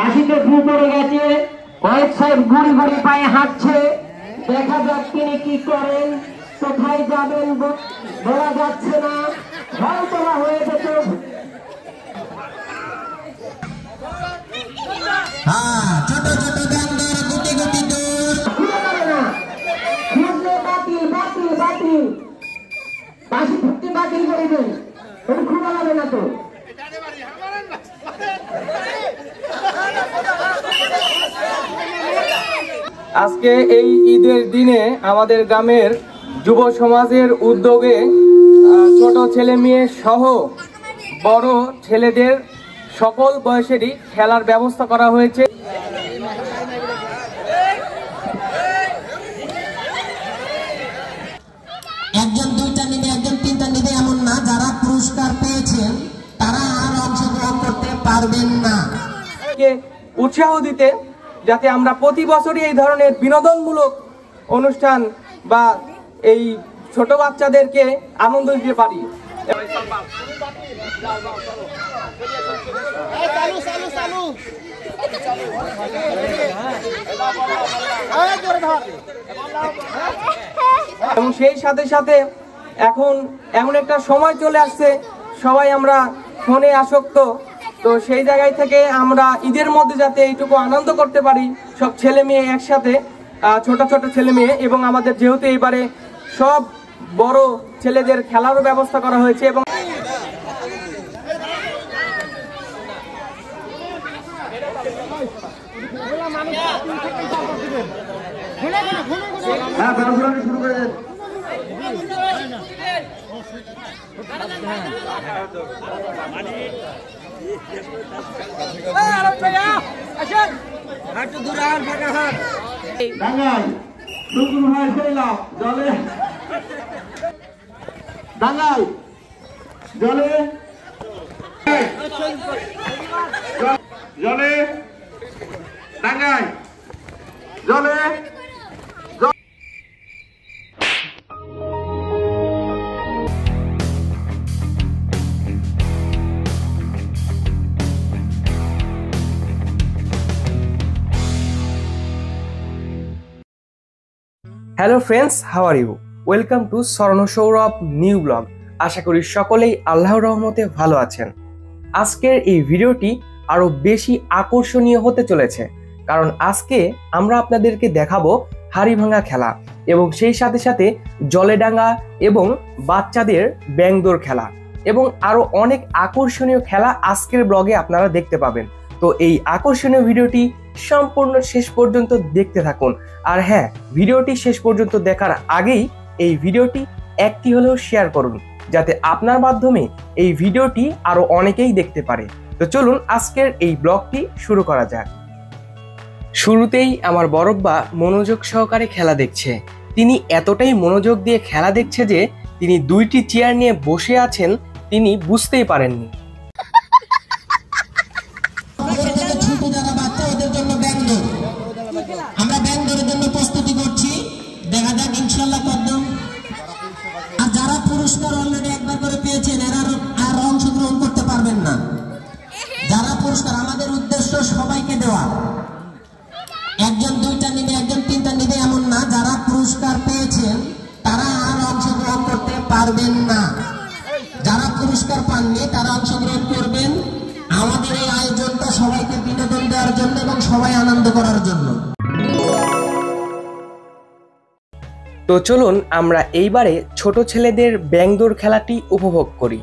বাঁশিতে ফু পড়ে গেছে, কয়েক সাহেব ঘুরি ঘুরি পায়ে হাঁটছে। দেখা যাক তিনি কি করেন, কোথায় যাবেন বলা যাচ্ছে না। ঢল তোলা হয়ে গেছে। ছোট ছোট ব্যাংকের গুটি গুটি দূর বাতিল বাতিল বাতিল, বাঁশি ফুটতে বাতিল করে দেন, ওটা খুব লাগবে না তো। আজকে এই ঈদের দিনে আমাদের গ্রামের যুব সমাজের উদ্যোগে ছোট ছেলে মেয়ে সহ বড় ছেলেদের সকল বয়সেরই খেলার ব্যবস্থা করা হয়েছে। একজন দুইটা নিবে, একজন তিনটা নিবে এমন না, যারা পুরস্কার পেয়েছেন তারা আর অংশগ্রহণ করতে পারবেন না। উৎসাহ দিতে যাতে আমরা প্রতি বছরই এই ধরনের বিনোদনমূলক অনুষ্ঠান বা এই ছোট বাচ্চাদেরকে আনন্দ দিতে পারি। এবং সেই সাথে সাথে এখন এমন একটা সময় চলে আসছে, সবাই আমরা ফোনে আসক্ত। তো সেই জায়গায় থেকে আমরা ঈদের মধ্যে যাতে এইটুকু আনন্দ করতে পারি সব ছেলে মেয়ে একসাথে, ছোট ছোট ছেলে মেয়ে, এবং আমাদের যেহেতু এবারে সব বড় ছেলেদের খেলারও ব্যবস্থা করা হয়েছে। এবং ডাঙ্গাই জলে জলে ডাঙ্গাই জলে। Hello friends, how are you? Welcome to Swarna Sourav new blog. আশা করি সকলেই আল্লাহর রহমতে ভালো আছেন। আজকের এই ভিডিওটি আরো বেশি আকর্ষণীয় হতে চলেছে, কারণ আজকে আমরা আপনাদেরকে দেখাবো হাড়ি ভাঙা খেলা এবং সেই সাথে সাথে জলে ডাঙ্গা এবং বাচ্চাদের ব্যাং দৌড় খেলা এবং আরো অনেক আকর্ষণীয় খেলা আজকের ব্লগে আপনারা দেখতে পাবেন। তো এই আকর্ষণীয় ভিডিওটি সম্পূর্ণ শেষ পর্যন্ত দেখতে থাকুন। আর হ্যাঁ, ভিডিওটি শেষ পর্যন্ত দেখার আগেই এই ভিডিওটি একটি হলেও শেয়ার করুন, যাতে আপনার মাধ্যমে এই ভিডিওটি আরো অনেকেই দেখতে পারে। তো চলুন আজকের এই ব্লগটি শুরু করা যাক। শুরুতেই আমার বড়ব্বা মনোযোগ সহকারে খেলা দেখছে। তিনি এতটাই মনোযোগ দিয়ে খেলা দেখছে যে তিনি দুইটি চেয়ার নিয়ে বসে আছেন তিনি বুঝতেই পারেননি। আমরা ব্যাং দৌড়ের জন্য প্রস্তুতি করছি, দেখা যাক ইনশাল্লাহ কদম। আর যারা পুরস্কার অলরেডি একবার করে পেয়েছেন এরা আর অংশগ্রহণ করতে পারবেন না। যারা পুরস্কার, আমাদের উদ্দেশ্য সবাইকে দেওয়া। একজন দুইটা নিবে, একজন তিনটা নিবে এমন না, যারা পুরস্কার পেয়েছেন তারা আর অংশগ্রহণ করতে পারবেন না। যারা পুরস্কার পাননি তারা অংশগ্রহণ করবেন। আমাদের এই আয়োজনটা সবাইকে বিনোদন দেওয়ার জন্য এবং সবাই আনন্দ করার জন্য। তো চলুন আমরা এইবারে ছোট ছেলেদের ব্যাং দৌড় খেলাটি উপভোগ করি।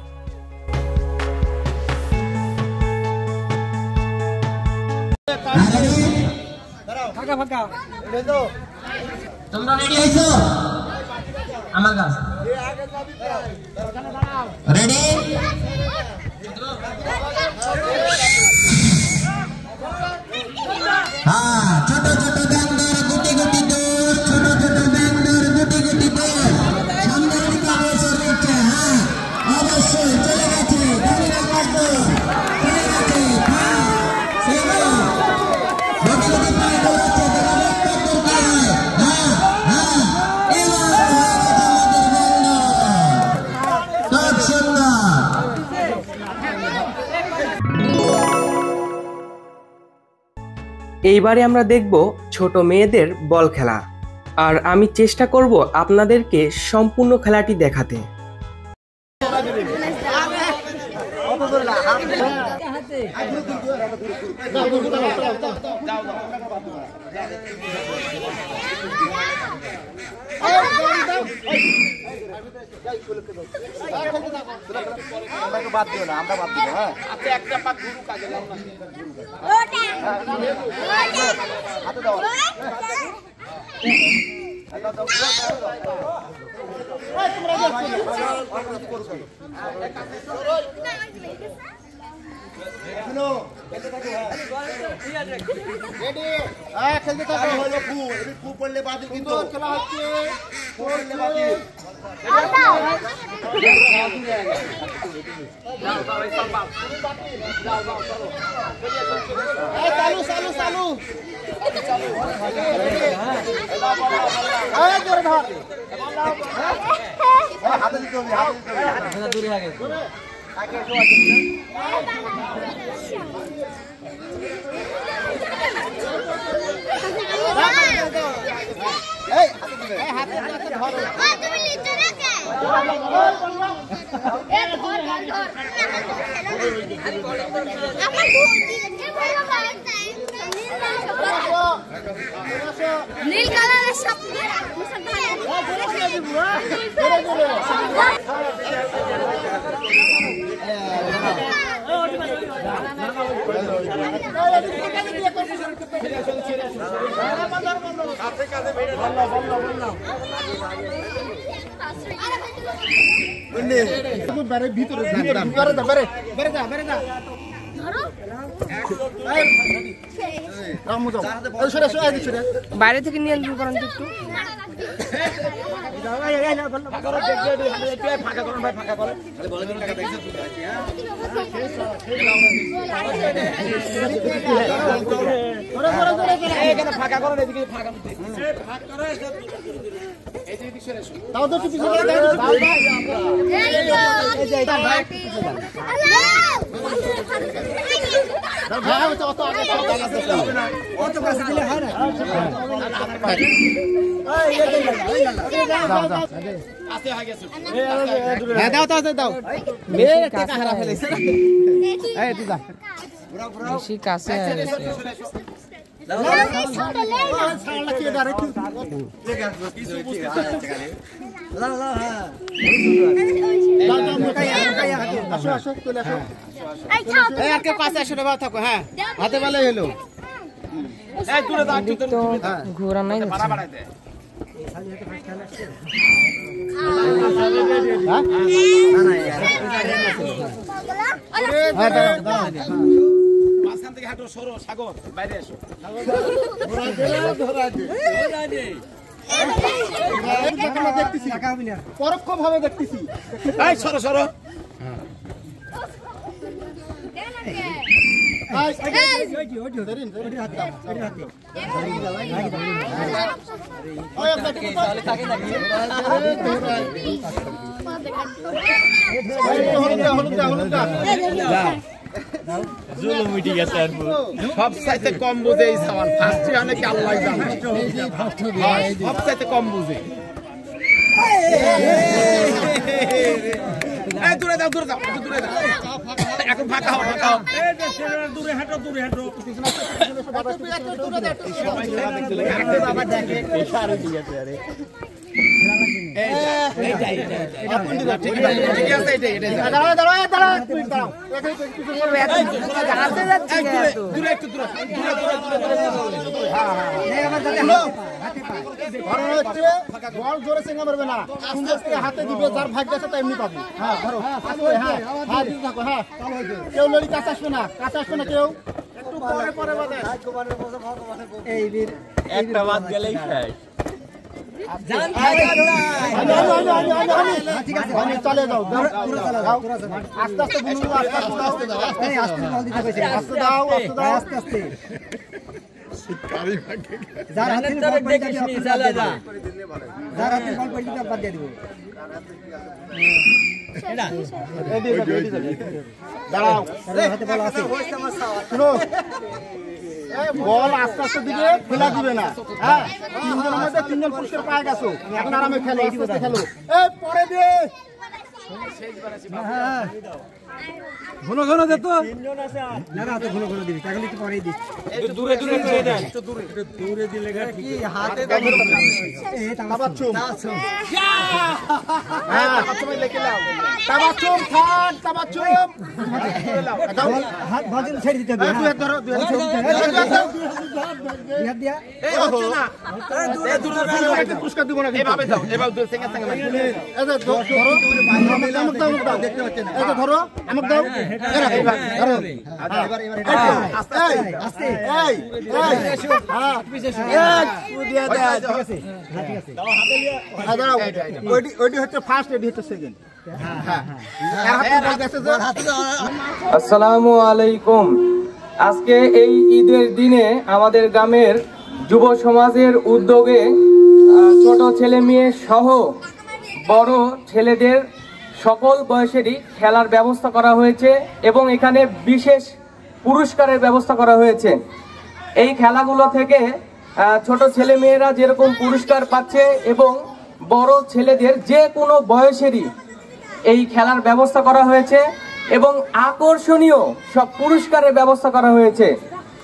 তোমরা রেডি হয়েছো? আমার কাছে রেডি? হ্যাঁ, ছোট ছোট ব্যাং দৌড় গুটি গুটি দৌড়, ছোট ছোট ব্যাং দৌড় গুটি গুটি দৌড়। সামনের দিকে অবসর নিচ্ছে। হ্যাঁ, অবশ্যই চলে গেছে, দাঁড়িয়ে রাখবো, চলে গেছে। হ্যাঁ, সেগুলো গুটি গুটি পায়ে দৌড়াচ্ছে, দেখা যাক কত কি হয়। হ্যাঁ হ্যাঁ, এবার হয়ে গেছে আমাদের ব্যাং দৌড়। খুব সুন্দর। এইবারে আমরা দেখব ছোট মেয়েদের বল খেলা, আর আমি চেষ্টা করব আপনাদেরকে সম্পূর্ণ খেলাটি দেখাতে। বাদ দিও না, আমরা বাদ দিব। হ্যাঁ আচ্ছা, একটা পাক গুরু কাজে লাও না, হাতে দাও। খেলতে থাকো, হলো ফু, ফু পড়লে বাতিল, কিন্তু খেলা হচ্ছে, ফু পড়লে বাতিল। চালু চালু চালু, হাতে দিতে হবে, হাতে দিতে হবে, দূরে আগে নীল কালারের সব বাইরে থেকে নিয়ন্ত্রণ করেন তো একটু। ফাঁকা করুন ভাই, ফাঁকা করেন। ফাঁকা করেন, এদিকে ফাঁকা তাও তো কিছু বেশি কাছে থাকো। হ্যাঁ হাতে বেলায় হলো ঘোরা নাই মাঝখান থেকে হাঁটো, সরো, সাগর বাইরে এসো। পরোক্ষ ভাবে দেখতেছি, সরো সরো। সব চাইতে কম বুঝে এই সামান, ফার্স্টে অনেকে আল্লাহ জানে, সব চাইতে কম বুঝে। দূরে দাও, দূরে দাও, দূরে দাও, এখন ফাঁকা হও, ফাঁকা হও। দূরে হাঁটো, দূরে হাঁটো। হাতে দিবে, যার ভাগ্য আছে তাই এমনি পাবে। হ্যাঁ ধরো, হ্যাঁ দিতে থাকো। হ্যাঁ কেউ লড়ি কাছে আসবে না, কাছে আসবে না কেউ। একটু পরে পরে একটা বাদ গেলেই শেষ। চলে যাও, আস্তে আস্তে বুলু, আস্তে আস্তে আস্তে দাও, আস্তে দাও, আস্তে আস্তে। দাঁড়াও, বল আস্তে আস্তে দিবে, ফেলা দিবে না। হ্যাঁ, তিনজনের মধ্যে তিনজন পুরস্কার পায় গেছো। এখন আরামে খেলো, আস্তে আস্তে খেলো। এই পরে দে। ঘন ঘন দে তো। না না, তো ঘন ঘন দিবি, তাহলে একটু পরেই দিস। একটু দূরে দূরে দিয়ে দেন, একটু দূরে দূরে দিলে কি হাতে এই তাবাচ্চুম। হ্যাঁ, তাবাচ্চুম লেখে নাও। তাবাচ্চুম খান, তাবাচ্চুম। দাও, হাত ভাঁজে ছেড়ে দিতে হবে। দুই হাত ধরো, দুই হাত ধরো। দুই হাত দিয়া। এই হচ্ছে না। দূরে দূরে একটা পুরস্কার দিব না। এভাবে দাও, এভাবে দূরে সঙ্গে সঙ্গে এই যে ধরো, আমাকে দাও, দেখতে পাচ্ছেন। এই যে ধরো, আমাকে দাও। ধরো। এবার আস্তে আস্তে। এই হ্যাঁ, দিয়া দাও। ঠিক আছে, হ্যাঁ ঠিক আছে। দাও হাতে নিয়ে। হ্যাঁ দাও। ওইটি হচ্ছে ফার্স্ট, এডি হচ্ছে সেকেন্ড। হ্যাঁ হ্যাঁ। আসসালামু আলাইকুম। আজকে এই ঈদের দিনে আমাদের গ্রামের যুব সমাজের উদ্যোগে ছোট ছেলে মেয়ে সহ বড় ছেলেদের সকল বয়সেরই খেলার ব্যবস্থা করা হয়েছে এবং এখানে বিশেষ পুরস্কারের ব্যবস্থা করা হয়েছে। এই খেলাগুলো থেকে ছোট ছেলে মেয়েরা যেরকম পুরস্কার পাচ্ছে এবং বড় ছেলেদের যে কোনো বয়সেরই এই খেলার ব্যবস্থা করা হয়েছে এবং আকর্ষণীয় সব পুরস্কারের ব্যবস্থা করা হয়েছে।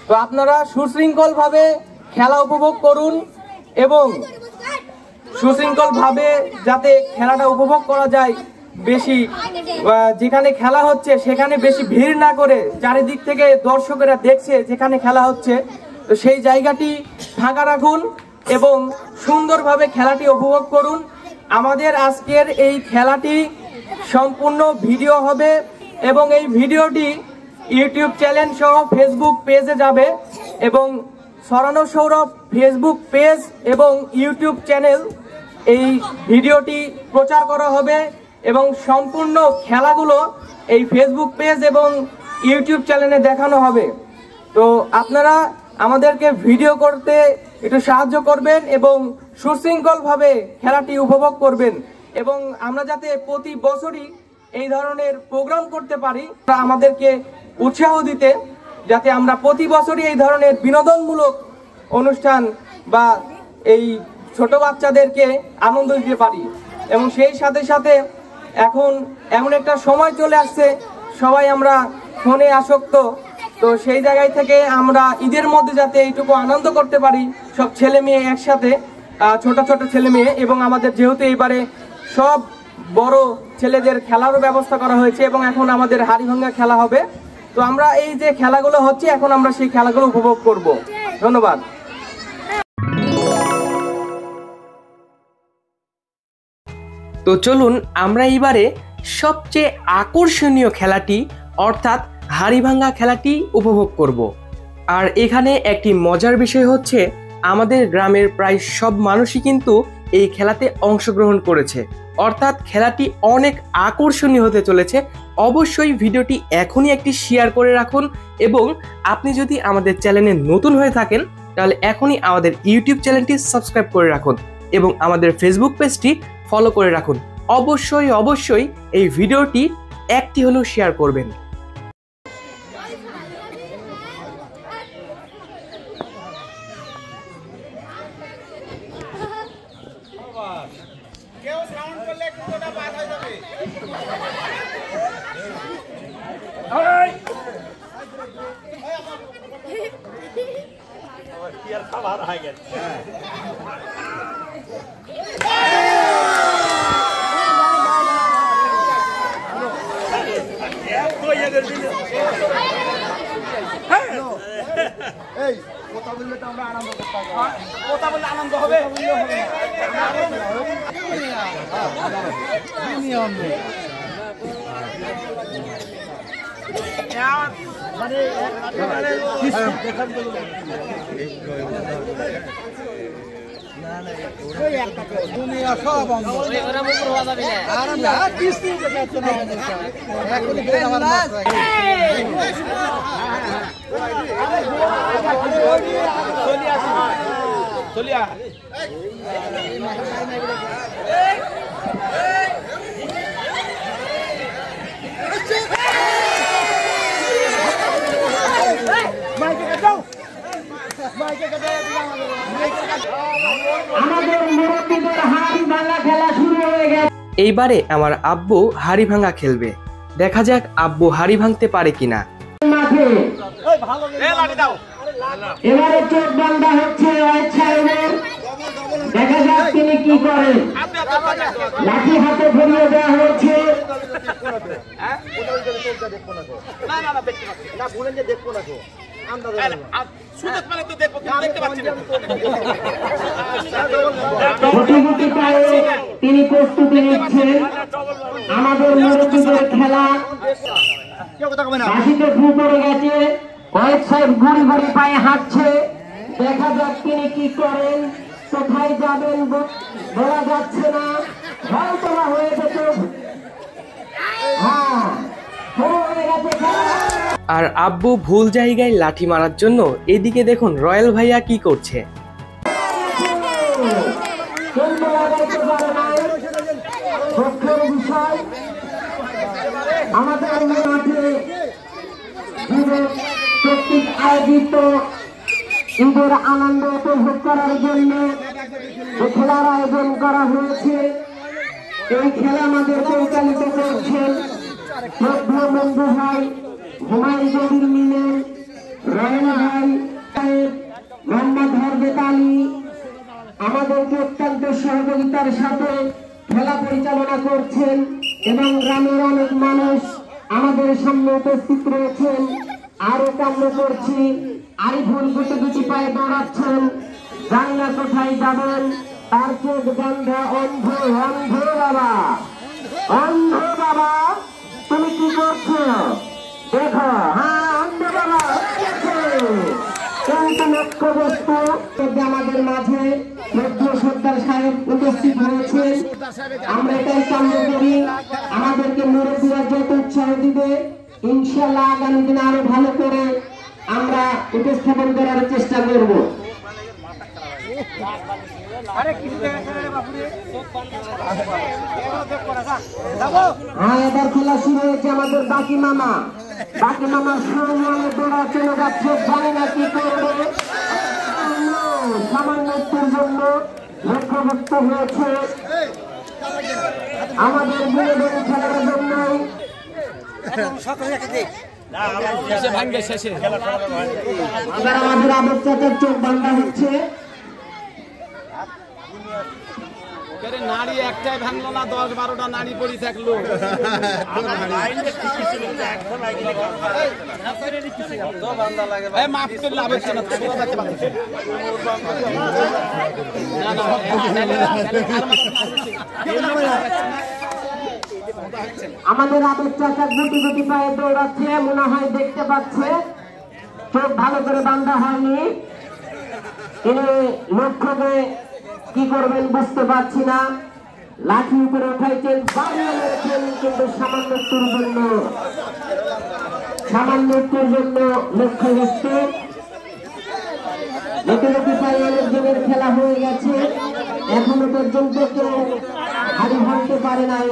তো আপনারা সুশৃঙ্খলভাবে খেলা উপভোগ করুন এবং সুশৃঙ্খলভাবে যাতে খেলাটা উপভোগ করা যায়, বেশি যেখানে খেলা হচ্ছে সেখানে বেশি ভিড় না করে চারিদিক থেকে দর্শকেরা দেখছে যেখানে খেলা হচ্ছে, তো সেই জায়গাটি ফাঁকা রাখুন এবং সুন্দরভাবে খেলাটি উপভোগ করুন। আমাদের আজকের এই খেলাটি সম্পূর্ণ ভিডিও হবে এবং এই ভিডিওটি ইউটিউব চ্যানেল সহ ফেসবুক পেজে যাবে এবং সরানো সৌরভ ফেসবুক পেজ এবং ইউটিউব চ্যানেল এই ভিডিওটি প্রচার করা হবে এবং সম্পূর্ণ খেলাগুলো এই ফেসবুক পেজ এবং ইউটিউব চ্যানেলে দেখানো হবে। তো আপনারা আমাদেরকে ভিডিও করতে একটু সাহায্য করবেন এবং সুশৃঙ্খলভাবে খেলাটি উপভোগ করবেন এবং আমরা যাতে প্রতি বছরই এই ধরনের প্রোগ্রাম করতে পারি, আমাদেরকে উৎসাহ দিতে, যাতে আমরা প্রতি বছরই এই ধরনের বিনোদনমূলক অনুষ্ঠান বা এই ছোট বাচ্চাদেরকে আনন্দ দিতে পারি। এবং সেই সাথে সাথে এখন এমন একটা সময় চলে আসছে, সবাই আমরা ফোনে আসক্ত, তো সেই জায়গায় থেকে আমরা ঈদের মধ্যে যাতে এইটুকু আনন্দ করতে পারি সব ছেলে মেয়ে একসাথে, ছোট ছোট ছেলে মেয়ে, এবং আমাদের যেহেতু এইবারে সব বড় ছেলেদের খেলারও ব্যবস্থা করা হয়েছে এবং এখন আমাদের হাড়ি ভাঙা খেলা হবে, তো আমরা এই যে খেলাগুলো হচ্ছে এখন আমরা সেই খেলাগুলো উপভোগ করব। ধন্যবাদ। তো চলুন আমরা এইবারে সবচেয়ে আকর্ষণীয় খেলাটি অর্থাৎ হাড়ি ভাঙা খেলাটি উপভোগ করব। আর এখানে একটি মজার বিষয় হচ্ছে আমাদের গ্রামের প্রায় সব মানুষই কিন্তু এই খেলাতে অংশগ্রহণ করেছে, অর্থাৎ খেলাটি অনেক আকর্ষণীয় হতে চলেছে। অবশ্যই ভিডিওটি এখনই একটি শেয়ার করে রাখুন এবং আপনি যদি আমাদের চ্যানেলে নতুন হয়ে থাকেন তাহলে এখনই আমাদের ইউটিউব চ্যানেলটি সাবস্ক্রাইব করে রাখুন এবং আমাদের ফেসবুক পেজটি ফলো করে রাখুন। অবশ্যই অবশ্যই এই ভিডিওটি একটি হলেও শেয়ার করবেন। এই কথা বললে তো আমরা আনন্দ করতে পারবো, কথা বললে আনন্দ হবে। দুনিয়া সব চলিয়া আমাদের মুরব্বীদের হাড়ি ভাঙা খেলা শুরু হয়ে গেছে। এইবারে আমার আব্বু হাড়ি ভাঙা খেলবে। দেখা যাক আব্বু হাড়ি ভাঙতে পারে কিনা। মাঠে এবারে চোখ বান্ধা হচ্ছে ওয়াইট সাহেবের। দেখা যাক তিনি কি করেন। লাঠি হাতে ধরিয়ে দেওয়া হয়েছে। গুটি গুটি পায়ে তিনি প্রস্তুতি নিচ্ছেন। আমাদের মুরব্বীদের খেলা বাঁশিতে ফু পড়ে গেছে। ওয়াইট সাহেব গুড়ি গুড়ি পায়ে হাঁটছে। দেখা যাক তিনি কি করেন, কোথায় যাবেন বলা যাচ্ছে না। ঢল তোলা হয়েছে চোখ। হ্যাঁ, শুরু হয়ে গেছে খেলা। আর আব্বু ভুল জায়গায় লাঠি মারার জন্য এদিকে দেখুন রয়্যাল ভাইয়া কি করছে। কিন্তু লাগাইতে পারে নাই। দুঃখের বিষয়, আমাদের মাঠে কর্তৃক আয়োজিত ঈদের আনন্দ উপভোগ করার জন্য খেলার আয়োজন করা হয়েছে। এই খেলা আমাদের পরিচালিত করছেন শ্রদ্ধা বন্ধু ভাই হুমায়ুন কবির মিলেন, রয়্যাল ভাই সাহেব, মোহাম্মদ হরবেত আলী আমাদেরকে অত্যন্ত সহযোগিতার সাথে খেলা পরিচালনা করছেন এবং গ্রামের অনেক মানুষ আমাদের সামনে উপস্থিত রয়েছেন। আরো কাম্য করছি, আরিফুল গুটি গুটি পায়ে দৌড়াচ্ছেন। জানলা কোথায় যাবেন, তার চোখ গন্ধা। অন্ধ অন্ধ বাবা, অন্ধ বাবা তুমি কি করছো দেখো। হ্যাঁ অন্ধ বাবা কিন্তু লক্ষ্য বস্তু আমাদের মাঝে সর্দার সাহেব উপস্থিত হয়েছেন। আমরা এটাই কাম্য করি, আমাদেরকে মুরব্বীরা যত উৎসাহ দিবে ইনশাআল্লাহ আগামী দিনে আরো ভালো করে আমরা উপস্থাপন করার চেষ্টা করব। হ্যাঁ, এবার খেলা শুরু হয়েছে। আমাদের বাকি মামা দৌড়া চলে যাচ্ছে, জানি না কি করবে। সামান্য একটুর জন্য লক্ষ্যভুক্ত হয়েছে। আমাদের বিনোদন খেলার জন্যই আমাদের আবেগ চাচার চোখ বান্ধা হচ্ছে। নারী একটাই ভাঙলো না, 10-12টা নারী পড়ি থাকলো। মাফ করলে আমাদের আবেগ চাচা গুটি গুটি পায়ে দৌড়াচ্ছে, মনে হয় দেখতে পাচ্ছে। চোখ ভালো করে বান্ধা হয়নি। তিনি লক্ষ্যকে কি করবেন বুঝতে পারছি না। লাঠি উপরে উঠাইছেন, বাড়িয়ে মেরেছেন, কিন্তু সামান্য একটুর জন্য লক্ষ্যবস্তু। গুটি গুটি পায়ে অনেকজনের খেলা হয়ে গেছে, এখনো পর্যন্ত কেউ হাড়ি ভাঙতে পারে নাই।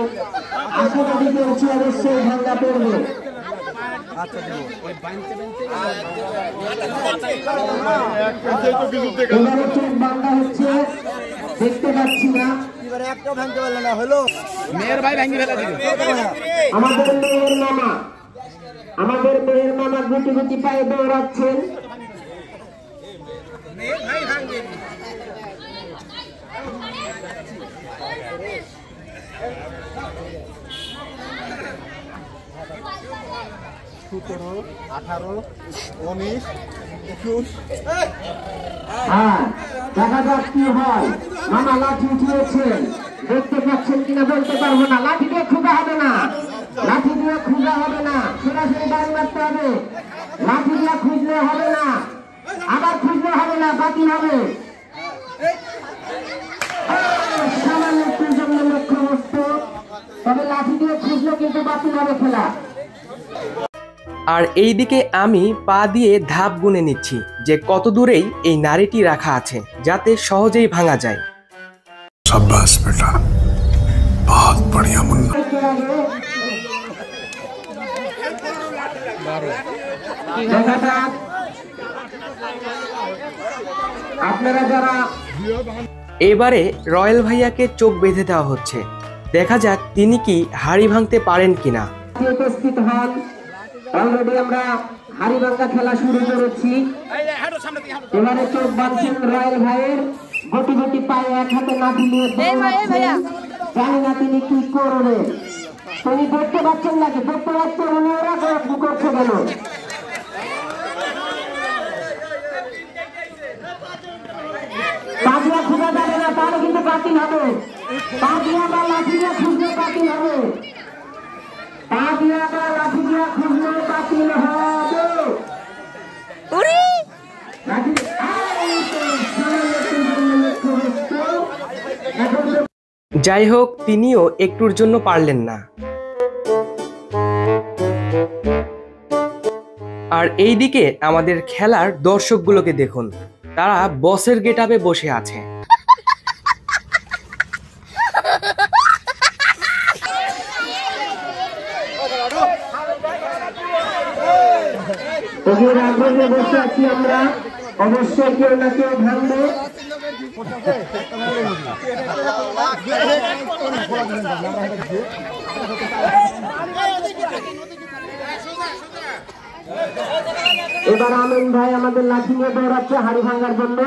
আশাবাদী করছি অবশ্যই ভাঙা পড়বে। এবারে চোখ বান্ধা হচ্ছে, দেখতে পাচ্ছি না। আমাদের মেয়ের মামা গুটি গুটি পায়ে দৌড়াচ্ছেন। হ্যাঁ, দেখা যাক কি হয়। মামা লাঠি উঠিয়েছেন, দেখতে পাচ্ছেন কিনা বলতে পারবো না। লাঠি দিয়ে খুঁজা হবে না, সরাসরি বাড়ি মারতে হবে। লাঠি দিয়ে খুঁজলে হবে না, আবার খুঁজলে হবে না, বাতিল হবে। সামান্য একটুর জন্য লক্ষ্যবস্তু, তবে লাঠি দিয়ে খুঁজলে কিন্তু বাতিল হবে খেলা। আর এইদিকে আমি পা দিয়ে ধাপ গুনে নিচ্ছি যে কত দূরেই এই নারীটি রাখা আছে, যাতে সহজেই ভাঙা যায়। शाबाश बेटा, बहुत बढ़िया मुन्ना। আপনারা যারা এবারে রয়্যাল ভাইয়াকে চোখ বেঁধে দেওয়া হচ্ছে, দেখা যাক তিনি কি হাড়ি ভাঙতে পারেন কিনা। উপস্থিত হন, অলরেডি আমরা হাড়ি ভাঙা খেলা শুরু করেছি। এবারে চোখ বাঁধছেন রয়্যাল ভাইয়ের, গুটি গুটি পায়ে এক হাতে লাঠি নিয়ে দৌড়াচ্ছেন। জানি না তিনি কি করবেন। তিনি দেখতে পাচ্ছেন নাকি? দেখতে পাচ্ছেন উনি ওরা করছে কেন? পাতিয়া খুঁজে যাবে না, তাহলে কিন্তু বাতিল হবে। পাতিয়া বা লাঠি দিয়ে খুঁজলে বাতিল হবে। পাতিয়া বা লাঠি দিয়ে খুঁজলে বাতিল হবে। যাই হোক, তিনিও একটুর জন্য পারলেন না। আর এইদিকে আমাদের খেলার দর্শকগুলোকে দেখুন, তারা বসের গেটআপে বসে আছে। আগ্রহে বসে আছি আমরা, অবশ্যই কেউ না কেউ ভাঙবে। এবার আমিন ভাই আমাদের লাঠি নিয়ে দৌড়াচ্ছে হাড়ি ভাঙার জন্য।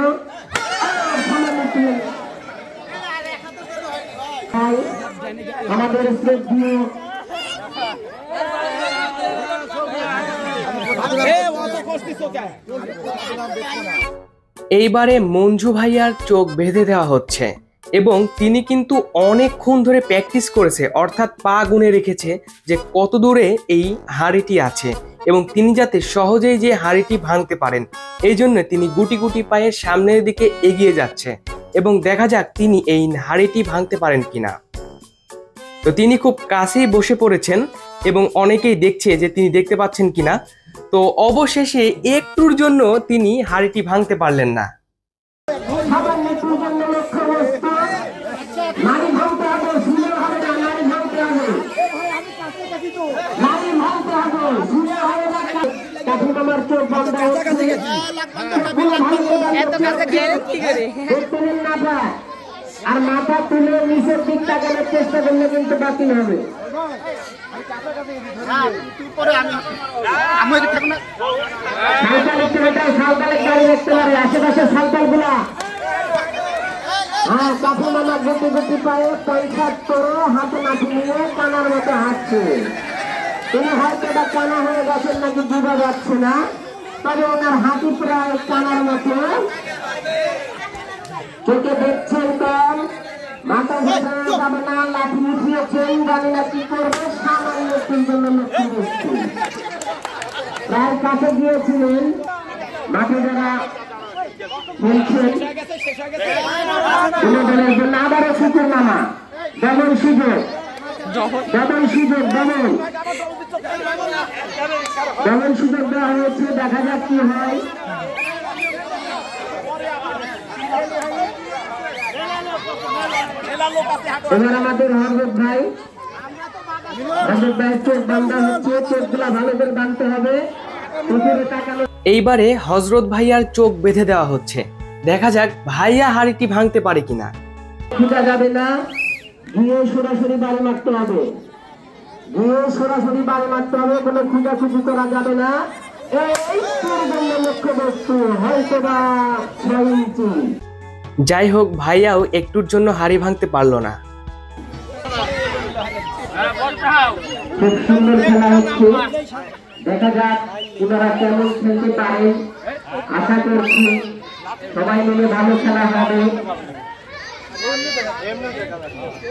আমাদের শ্রদ্ধেয় এইবারে মঞ্জু ভাইয়ার চোখ বেঁধে দেওয়া হচ্ছে এবং তিনি কিন্তু অনেকক্ষণ ধরে প্র্যাকটিস করেছে, অর্থাৎ পা গুনে রেখেছে যে কত দূরে এই হাড়িটি আছে এবং তিনি যাতে সহজেই যে হাড়িটি ভাঙতে পারেন, এই জন্য তিনি গুটি গুটি পায়ে সামনের দিকে এগিয়ে যাচ্ছে এবং দেখা যাক তিনি এই হাড়িটি ভাঙতে পারেন কিনা। তো তিনি খুব কাছেই বসে পড়েছেন এবং অনেকেই দেখছে যে তিনি দেখতে পাচ্ছেন কিনা। তো অবশেষে একটুর জন্য তিনি হাড়িটি ভাঙতে পারলেন না। আর মাথা তুলে নিচের দিক তাকানোর চেষ্টা করলে কিন্তু বাতিল হবে। আশেপাশে সাঁওতাল গুলা কাঠু মামা গুটি গুটি পায়ে পয়সা তোর হাতে মাটি নিয়ে কানার মতো হাঁটছে। তিনি হয়তো এটা কানা হয়ে গেছেন নাকি বোঝা যাচ্ছে না, তবে ওনার হাঁটি প্রায় কানার মতো। চোখে দেখছেন কম, মাথা ঘোষণা যাবে না, লাঠি উঠিয়েছেন, জানি না কি করবে, সামান্য একটুর জন্য লক্ষ্য করছি। প্রায় কাছে গিয়েছিলেন, মাঠে যারা খেলছেন বিনোদনের জন্য আবারও সুযোগ নামা, ডবল সুযোগ, ডবল সুযোগ, ডবল সুযোগ দেওয়া হয়েছে। দেখা যাক কি হয়। এবার আমাদের হরজত ভাই চোখ বান্ধা হচ্ছে, চোখগুলা ভালো করে বাঁধতে হবে। এইবারে হজরত ভাইয়ার চোখ বেঁধে দেওয়া হচ্ছে, দেখা যাক ভাইয়া হাড়িটি ভাঙতে পারে কিনা। খোঁজা যাবে না, গিয়ে সরাসরি বাড়ি মারতে হবে, গিয়ে সরাসরি বাড়ি মারতে হবে, কোনো খুঁজাখুঁজি করা যাবে না। এই লক্ষ্য বস্তু হয়তো বা 6 ইঞ্চি। যাই হোক, ভাইয়াও একটুর জন্য হাড়ি ভাঙতে পারলো না। খুব সুন্দর খেলা হচ্ছে, দেখা যাক ওনারা কেমন খেলতে পারে। আশা করছি সবাই মিলে ভালো খেলা হবে।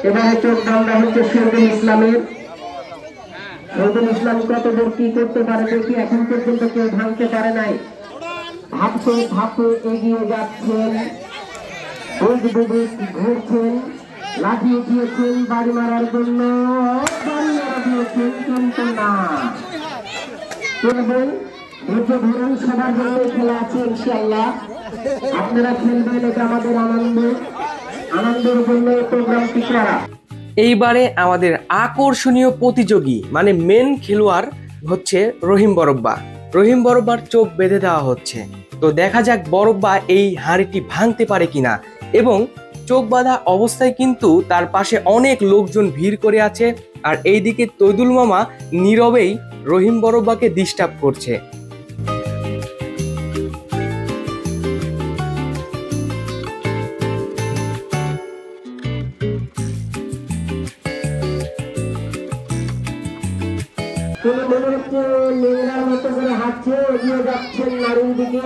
এবারে চোখ বান্ধা হচ্ছে শহীদুল ইসলামের। শহীদুল ইসলাম কত দূর কি করতে পারে দেখি, এখন পর্যন্ত কেউ ভাঙতে পারে নাই। ধাপে ধাপে এগিয়ে যাচ্ছেন, ঘুরছেন, লাঠি উঠিয়েছেন বাড়ি মারার জন্য, বাড়ি মারা দিয়েছেন কিন্তু না। খেলবেন, ধৈর্য ধরুন, সবার জন্য খেলা আছে ইনশাআল্লাহ। আপনারা খেলবেন, এটা আমাদের আনন্দ, আনন্দের জন্য প্রোগ্রামটি করা। এইবারে আমাদের আকর্ষণীয় প্রতিযোগী মানে মেন খেলোয়াড় হচ্ছে রহিম বরব্বা। রহিম বড়ব্বার চোখ বেঁধে দেওয়া হচ্ছে। তো দেখা যাক বড়ব্বা এই হাঁড়িটি ভাঙতে পারে কিনা। এবং চোখ বাঁধা অবস্থায় কিন্তু তার পাশে অনেক লোকজন ভিড় করে আছে, আর এইদিকে তৈদুল মামা নীরবেই রহিম বড়ব্বাকে ডিস্টার্ব করছে। তিনি মনে হচ্ছে লেঙ্গার মতো করে হাঁটছে, এগিয়ে যাচ্ছেন নারীর দিকে।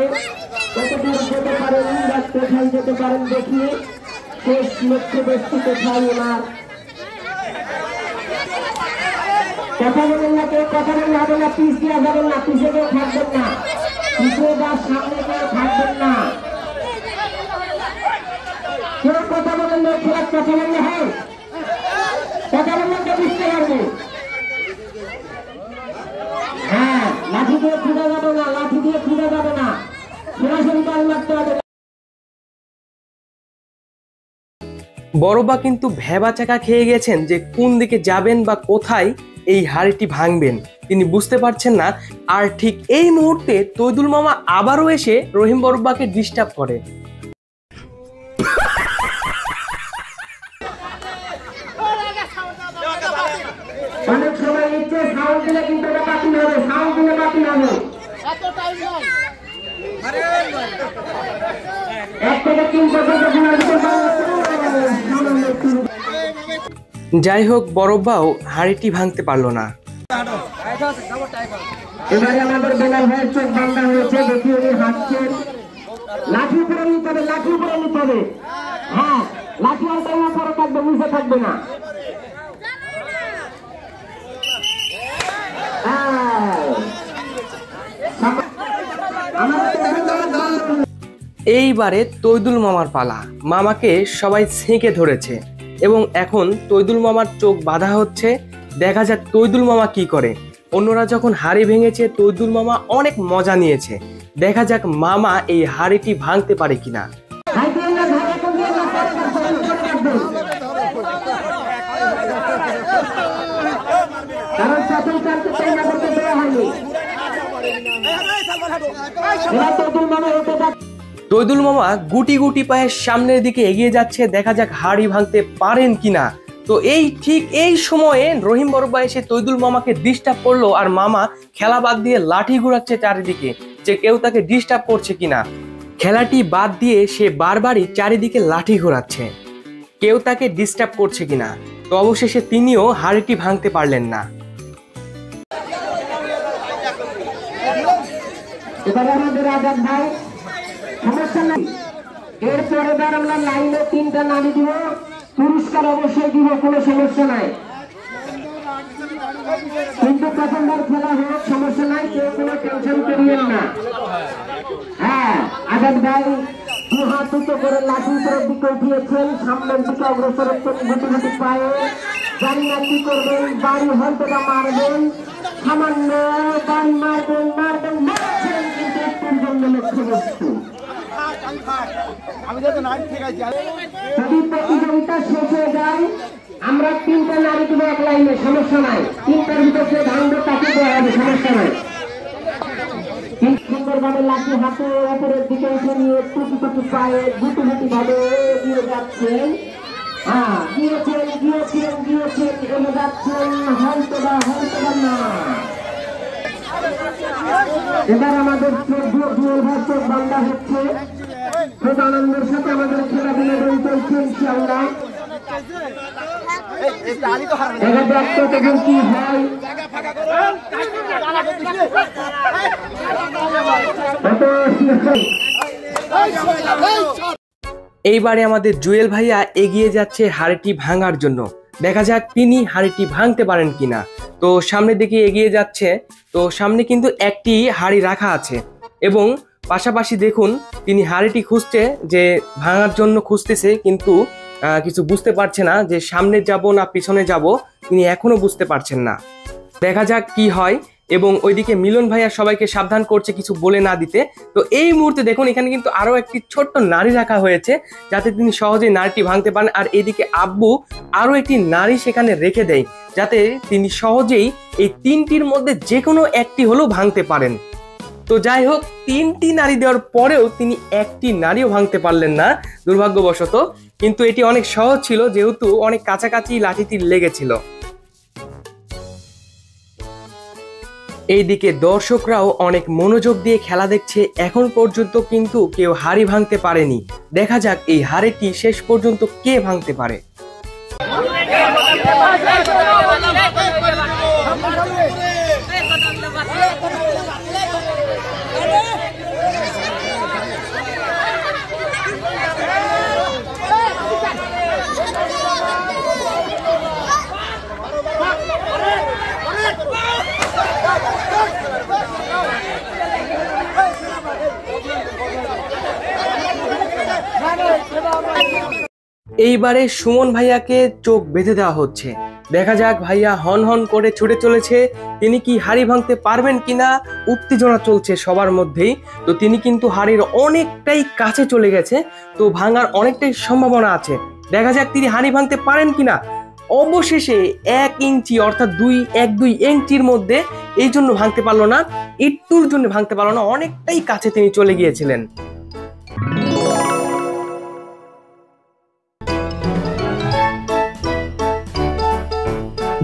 কত দূর যেতে পারেন, কোথায় যেতে পারেন দেখি। শেষ লক্ষ্য বস্তু কোথায় ওনার? কথা বলেন না কেউ, কথা বললে হবে না, পিস দেওয়া যাবেন না, পিছিয়ে কেউ থাকবেন না, পিছিয়ে বা সামনে কেউ থাকবেন না। কেউ কথা বলেন না, খেলার কথা বললে হয়, কথা বললে কেউ বুঝতে পারবে। হ্যাঁ, লাঠি দিয়ে খুঁজে যাবে না, লাঠি দিয়ে খুঁজে যাবে না, সরাসরি বল মারতে হবে। বড়ব্বা কিন্তু ভেবা চাকা খেয়ে গেছেন যে কোন দিকে যাবেন বা কোথায় এই হাঁড়িটি ভাঙবেন তিনি বুঝতে পারছেন না। আর ঠিক এই মুহূর্তে তৈদুল মামা আবারও এসে রহিম বড়ব্বাকে ডিস্টার্ব করে। অনেক সময় নিচ্ছে, সাউন্ড দিলে কিন্তু এটা বাতিল হবে, সাউন্ড দিলে বাতিল হবে। এক থেকে 3 পর্যন্ত যাই হোক, বড়ব্বাও হাঁড়িটি ভাঙতে পারলো না। এবারে আমাদের বেলাল ভাইয়ের চোখ বান্ধা হয়েছে, দেখি উনি হাঁটছেন। লাঠি উপরে নিতে হবে, লাঠি উপরে নিতে হবে। হ্যাঁ, লাঠি আর তাই উপরে থাকবে, নিচে থাকবে না। এইবারে তৈদুল মামার পালা। মামাকে সবাই ছেঁকে ধরেছে এবং এখন তৈদুল মামার চোখ বাঁধা হচ্ছে। দেখা যাক তৈদুল মামা কি করে। অন্যরা যখন হাড়ি ভেঙেছে তৈদুল মামা অনেক মজা নিয়েছে। দেখা যাক মামা এই হাড়িটি ভাঙতে পারে কিনা। তৈদুল মামা গুটি গুটি পায়ের সামনের দিকে এগিয়ে যাচ্ছে। দেখা যাক হাড়ি ভাঙতে পারেন কিনা। তো ঠিক এই সময়ে রহিম বড়ব্বা এসে তৈদুল মামাকে ডিস্টার্ব করলো, আর মামা খেলা বাদ দিয়ে লাঠি ঘুরাচ্ছে চারিদিকে যে কেউ তাকে ডিস্টার্ব করছে কিনা। খেলাটি বাদ দিয়ে সে বারবারই চারিদিকে লাঠি ঘোরাচ্ছে, কেউ তাকে ডিস্টার্ব করছে কিনা। তো অবশেষে তিনিও হাড়িটি ভাঙতে পারলেন না। এবারে আমাদের আজাদ ভাই, সমস্যা নাই। এরপরে এবার আমরা লাইনে 3টা নারী দিব, পুরস্কার অবশ্যই দিব, কোনো সমস্যা নাই। কিন্তু প্রথমবার খেলা হোক, সমস্যা নাই, কেউ কোনো টেনশন করিয়েন না। হ্যাঁ, আজাদ ভাই 2 হাত উঁচু করে লাঠি উপরের দিকে উঠিয়েছেন, সামনের দিকে অগ্রসর হচ্ছেন গুটি গুটি পায়ে। জানি না কি করবেন, বাড়ি হয়তো বা মারবেন, সামান্য বাড়ি মারবেন, মারছেন, কিন্তু একটুর জন্য লক্ষ্য বস্তু। যদি প্রতিযোগিতা শেষ হয়ে যায়, আমরা 3টা নারী দিব এক লাইনে, সমস্যা নাই। 3টার ভিতরে যে ভাঙবে তাকে দেওয়া হবে, সমস্যা নাই। সুন্দরভাবে লাঠি হাতে উপরের দিকে উঠে নিয়ে টুকি টুকি পায়ে গুটি গুটি ভাবে এগিয়ে যাচ্ছেন। হ্যাঁ, গিয়েছেন এনে যাচ্ছেন, হয়তো বা না। এবার আমাদের চোখ বান্ধা হচ্ছে, খুব আনন্দের সাথে আমাদের খেলা বিনোদন চলছে ইনশাআল্লাহ। কি হয় এইবারে আমাদের জুয়েল ভাইয়া এগিয়ে যাচ্ছে হাড়িটি ভাঙার জন্য। দেখা যাক তিনি হাড়িটি ভাঙতে পারেন কিনা। তো সামনের দিকে এগিয়ে যাচ্ছে। তো সামনে কিন্তু একটি হাড়ি রাখা আছে এবং পাশাপাশি দেখুন তিনি হাড়িটি খুঁজছে, যে ভাঙার জন্য খুঁজতেছে, কিন্তু কিছু বুঝতে পারছে না যে সামনে যাব না পিছনে যাব, তিনি এখনো বুঝতে পারছেন না। দেখা যাক কি হয়। এবং ওইদিকে মিলন ভাইয়া সবাইকে সাবধান করছে কিছু বলে না দিতে। তো এই মুহূর্তে দেখুন এখানে কিন্তু আরো একটি ছোট্ট নারী রাখা হয়েছে যাতে তিনি সহজেই নারীটি ভাঙতে পারেন। আর এদিকে আব্বু আরো একটি নারী সেখানে রেখে দেয় যাতে তিনি সহজেই এই 3টির মধ্যে যে কোনো একটি হলেও ভাঙতে পারেন। তো যাই হোক, 3টি নারী দেওয়ার পরেও তিনি একটি নারীও ভাঙতে পারলেন না দুর্ভাগ্যবশত। কিন্তু এটি অনেক সহজ ছিল, যেহেতু অনেক কাছাকাছি লাঠিটি লেগেছিল। এইদিকে দর্শকরাও অনেক মনোযোগ দিয়ে খেলা দেখছে। এখন পর্যন্ত কিন্তু কেউ হাড়ি ভাঙতে পারেনি। দেখা যাক এই হাড়িটি শেষ পর্যন্ত কে ভাঙতে পারে। এইবারে সুমন ভাইয়াকে চোখ বেঁধে দেওয়া হচ্ছে। দেখা যাক ভাইয়া হন হন করে ছুটে চলেছে, তিনি কি হাড়ি ভাঙতে পারবেন কিনা। উত্তেজনা চলছে সবার মধ্যেই। তো তিনি কিন্তু হাড়ির অনেকটাই কাছে চলে গেছে, তো ভাঙার অনেকটাই সম্ভাবনা আছে। দেখা যাক তিনি হাড়ি ভাঙতে পারেন কিনা। অবশেষে 1 ইঞ্চি অর্থাৎ 2 ইঞ্চির মধ্যে, এই জন্য ভাঙতে পারলো না, একটুর জন্য ভাঙতে পারলো না, অনেকটাই কাছে তিনি চলে গিয়েছিলেন।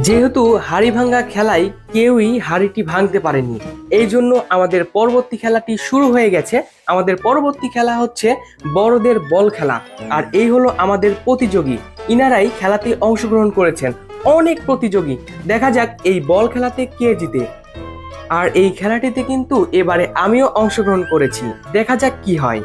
যেহেতু হাড়ি ভাঙা খেলায় কেউই হাড়িটি ভাঙতে পারেনি, এই জন্য আমাদের পরবর্তী খেলাটি শুরু হয়ে গেছে। আমাদের পরবর্তী খেলা হচ্ছে বড়দের বল খেলা। আর এই হলো আমাদের প্রতিযোগী, ইনারাই খেলাতে অংশগ্রহণ করেছেন। অনেক প্রতিযোগী, দেখা যাক এই বল খেলাতে কে জিতে। আর এই খেলাটিতে কিন্তু এবারে আমিও অংশগ্রহণ করেছি, দেখা যাক কি হয়।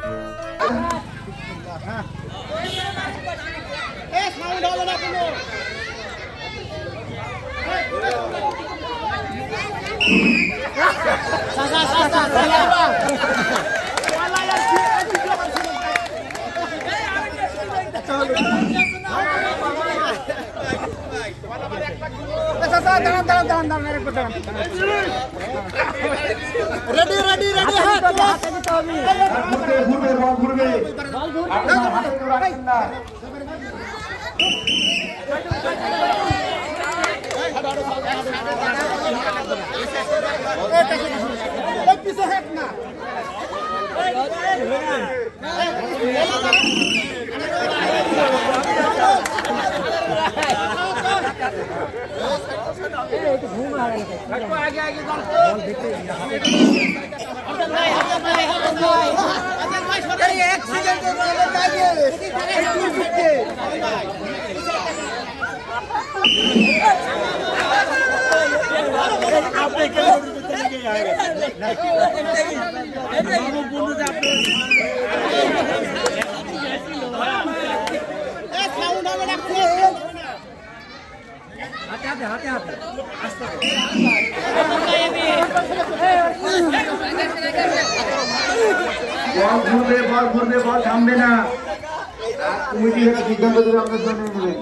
বল ঘুরবে, বল থামবে না। কমিটি সিদ্ধান্ত দেবে, আপনার জন্য নেবে।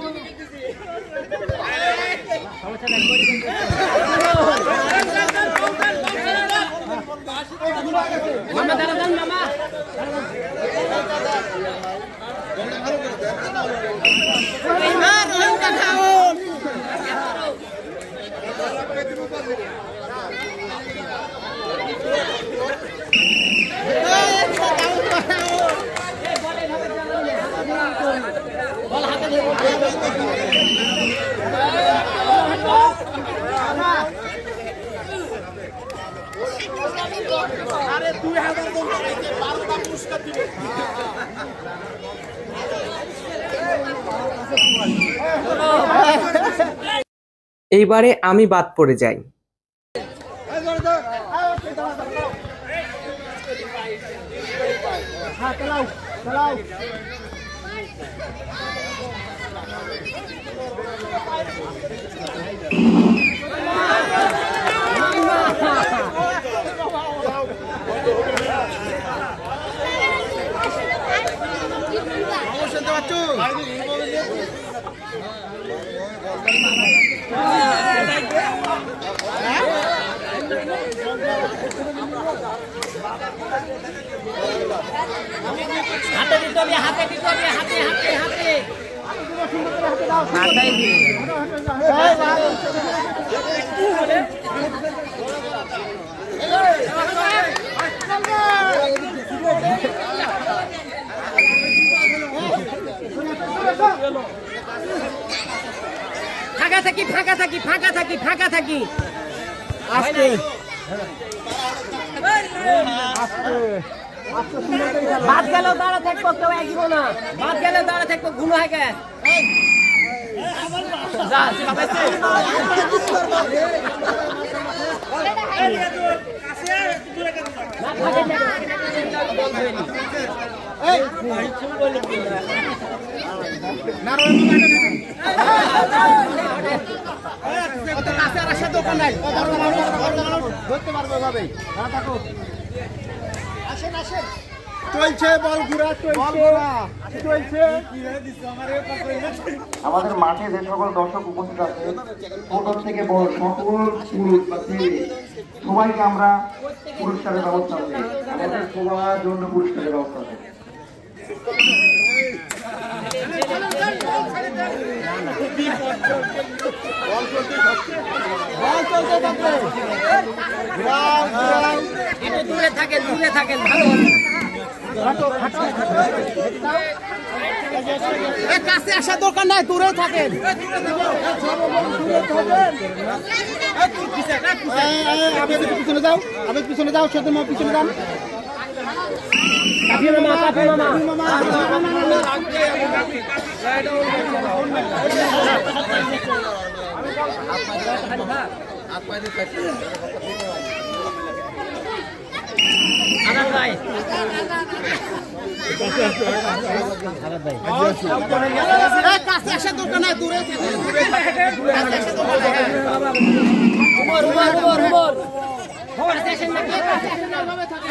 এইবারে আমি বাদ পড়ে যাই। ফাঁকা থাকি ফাঁকা থাকি ফাঁকা থাকি ফাঁকা থাকি আস্তে বাদ গেল দাঁড়া থাকবো কেউ এগিব না বাদ গেল দাঁড়া থাকবো ঘুম হয়ে গেছে চলছে বল ঘুরা চলছে আমাদের মাঠে যে সকল দর্শক উপস্থিত আছে ছোট থেকে বড় সকল পুরুষ বা ছেলে সবাইকে আমরা পুরস্কারের ব্যবস্থা আছে আমাদের সবার জন্য পুরস্কারের ব্যবস্থা আছে দূরে থাকেন ভালো কাছে আসার দরকার নাই দূরে থাকেন পিছনে যাও সাথে পিছনে যান কাছে আসার দরকার নাই দূরে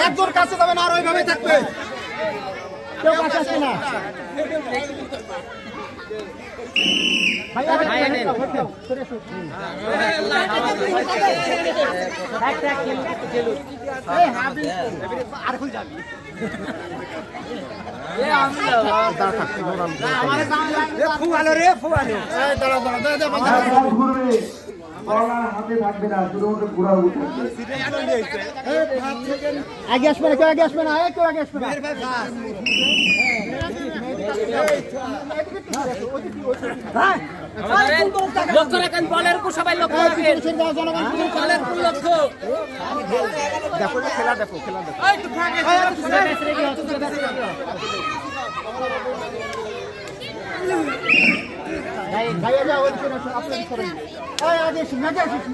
একদম কাছে যাবে না আর ওইভাবে থাকবে কেউ কাছে আসবে না হাতে থাকবে না শুধুমাত্র ঘোরা আগে আসবে না কেউ আগে আসবে না কেউ আগে আসবে না লক্ষ্য রাখেন বলের উপর সবাই লক্ষ্য রাখেন বলের উপর লক্ষ্য দেখো খেলা দেখো ভাইয়া যাও আপনার সরেন আগে আসুন আগে আসুন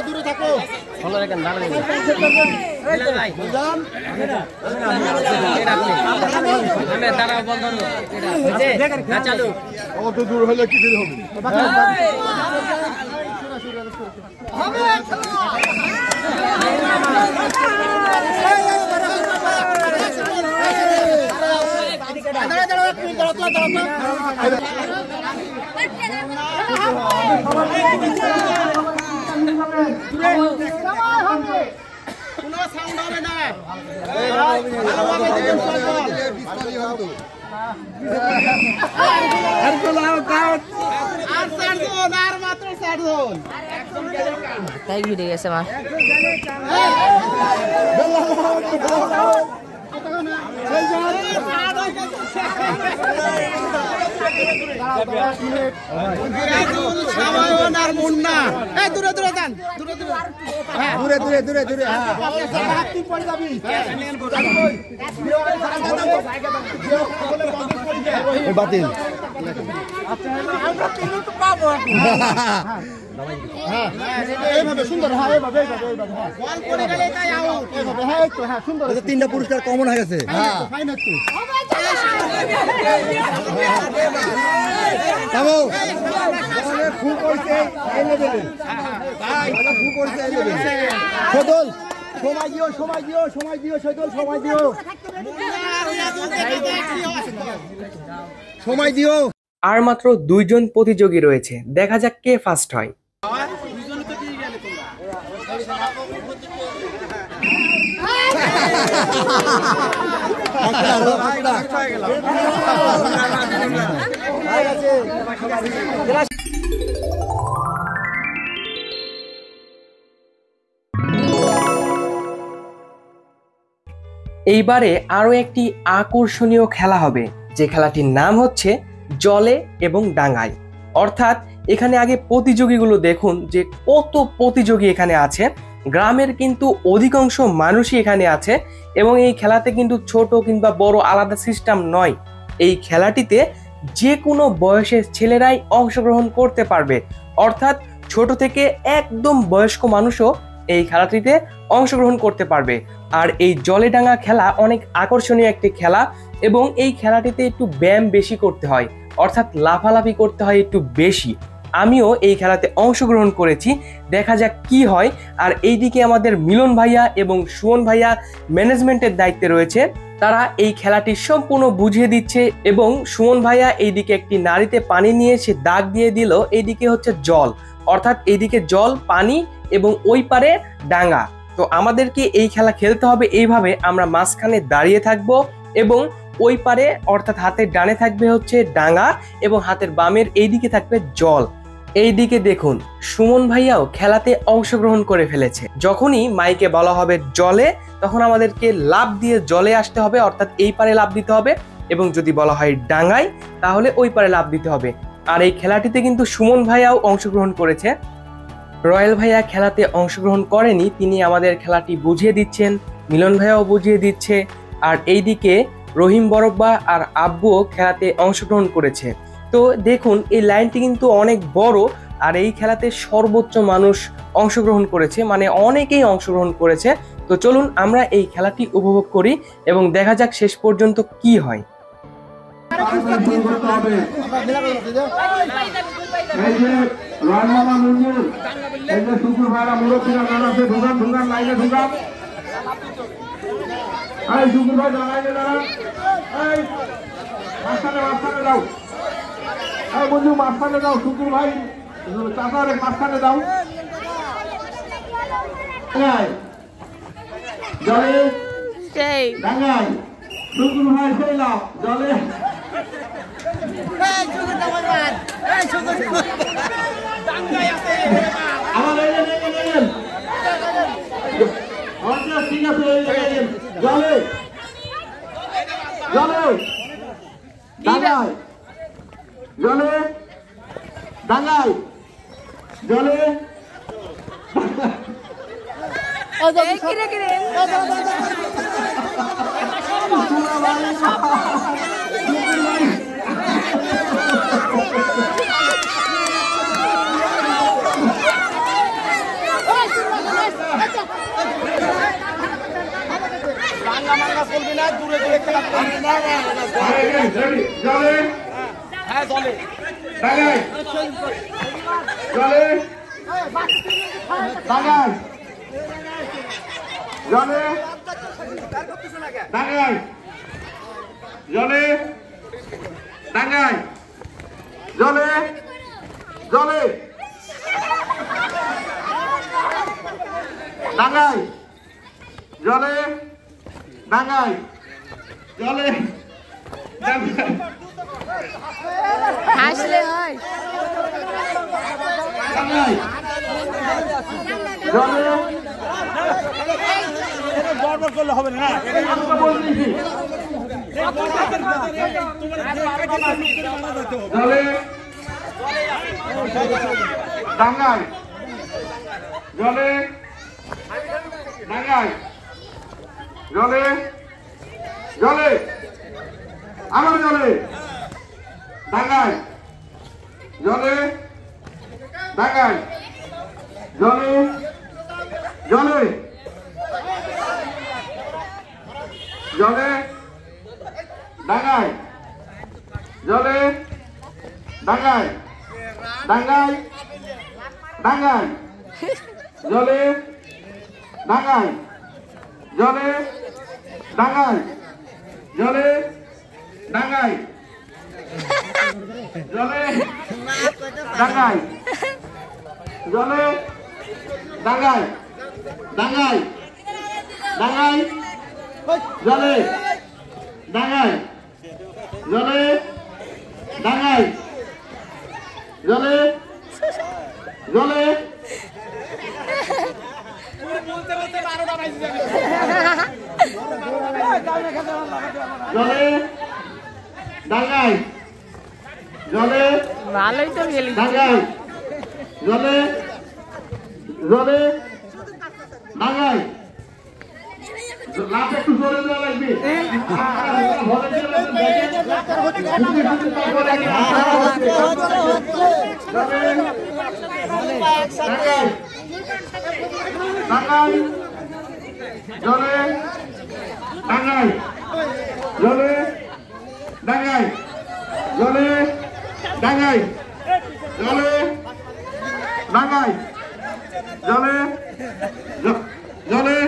দূরে থাকো ভালো রাখেন দাঁড়াও বল ধরো চালু অত দূর হলে কি হবে কোনো সাউন্ড হবে না তাই ভিড়ে গেছে মা মুন্না দূরে দূরে যান দূরে বাতিল এইভাবে সুন্দর সুন্দর 3টা পুরস্কার কমন হয়ে গেছে খুব সদল সময় দিও সময় দিও সময় দিও সদল সময় দিও সময় দিও। আর মাত্র 2 জন প্রতিযোগী রয়েছে, দেখা যাক কে ফার্স্ট হয়। এইবারে আরো একটি আকর্ষণীয় খেলা হবে, যে খেলাটির নাম হচ্ছে জলে এবং ডাঙায়। অর্থাৎ এখানে আগে প্রতিযোগীগুলো দেখুন যে কত প্রতিযোগী এখানে আছে। গ্রামের কিন্তু অধিকাংশ মানুষই এখানে আছে এবং এই খেলাতে কিন্তু ছোট কিংবা বড় আলাদা সিস্টেম নয়। এই খেলাটিতে যে কোনো বয়সের ছেলেরাই অংশগ্রহণ করতে পারবে, অর্থাৎ ছোট থেকে একদম বয়স্ক মানুষও এই খেলাটিতে অংশগ্রহণ করতে পারবে। আর এই জলে ডাঙা খেলা অনেক আকর্ষণীয় একটি খেলা এবং এই খেলাটিতে একটু ব্যায়াম বেশি করতে হয়, অর্থাৎ লাফালাফি করতে হয় একটু বেশি। আমিও এই খেলাতে অংশগ্রহণ করেছি, দেখা যাক কি হয়। আর এইদিকে আমাদের মিলন ভাইয়া এবং সুমন ভাইয়া ম্যানেজমেন্টের দায়িত্বে রয়েছে, তারা এই খেলাটি সম্পূর্ণ বুঝিয়ে দিচ্ছে। এবং সুমন ভাইয়া এইদিকে একটি নাড়িতে পানি নিয়ে সে দাগ দিয়ে দিল, এইদিকে হচ্ছে জল, অর্থাৎ এইদিকে জল পানি এবং ওই পারে ডাঙা। তো আমাদেরকে এই খেলা খেলতে হবে এইভাবে, আমরা মাঝখানে দাঁড়িয়ে থাকব এবং ওই পারে অর্থাৎ হাতের ডানে থাকবে হচ্ছে ডাঙা এবং হাতের বামের এইদিকে থাকবে জল। এইদিকে দেখুন সুমন ভাইয়াও খেলাতে অংশগ্রহণ করে ফেলেছে। যখনই মাইকে বলা হবে জলে, তখন আমাদেরকে লাফ দিয়ে জলে আসতে হবে, অর্থাৎ এই পারে লাফ দিতে হবে, এবং যদি বলা হয় ডাঙায় তাহলে ওই পারে লাফ দিতে হবে। আর এই খেলাটিতে কিন্তু সুমন ভাইয়াও অংশগ্রহণ করেছে। রয়্যাল ভাইয়া খেলাতে অংশগ্রহণ করেনি, তিনি আমাদের খেলাটি বুঝিয়ে দিচ্ছেন, মিলন ভাইয়াও বুঝিয়ে দিচ্ছে। আর এইদিকে রহিম বরব্বা আর আব্বুও খেলাতে অংশগ্রহণ করেছে। তো দেখুন এই লাইনটি কিন্তু অনেক বড়, আর এই খেলাতে সর্বোচ্চ মানুষ অংশগ্রহণ করেছে, মানে অনেকেই অংশগ্রহণ করেছে। তো চলুন আমরা এই খেলাটি উপভোগ করি এবং দেখা যাক শেষ পর্যন্ত কি হয়। বন্ধু মাঝখানে দাও, শুকুর ভাই চাষারে মাঝখানে দাও। জলে ডাঙায় শুকুর ভাই খেলাম জলে। ঠিক আছে জলে জলে ডাঙায় জলে ডাঙায় জলে জলে হ্যাঁ জলে ডাঙায় জলে ডাঙায় জলে ডাঙায় জলে ডাঙায় জলে জলে ডাঙায় জলে ডাঙায় জলে হাসলে হয় ডাঙায় জলে গড়বড় করলে হবে না। জলে ডাঙায় জলে ডাঙায় জলে জলে আমার জলে ডাঙায় জলে ডাঙায় জলে জলে জলে ডাঙায় জলে ডাঙায় ডাঙায় ডাঙায় জলে ডাঙায় জলে ডাঙায় জলে ডাঙায় জলে ডাঙায় জলে ডাঙায় ডাঙায় ডাঙায় জলে ডাঙায় জলে ডাঙায় জলে জলে জলে ডাঙায় জলে ভালোই তো গেলি ডাঙায় জলে জলে ডাঙায় লাভ একটু জোরে দেওয়া লাগবে জলে ডাঙায় জলে ডাঙায় জলে ডাঙায় জলে ডাঙায় জলে জলে